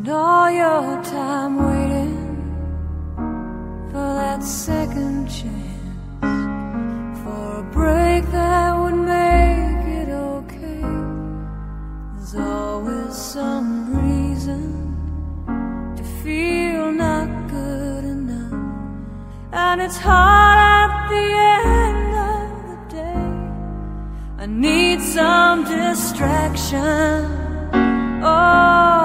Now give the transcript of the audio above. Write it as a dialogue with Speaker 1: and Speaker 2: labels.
Speaker 1: spend all your time waiting for that second chance, for a break that would make it okay. There's always some reason to feel not good enough, and it's hard at the end of the day. I need some distraction. Oh,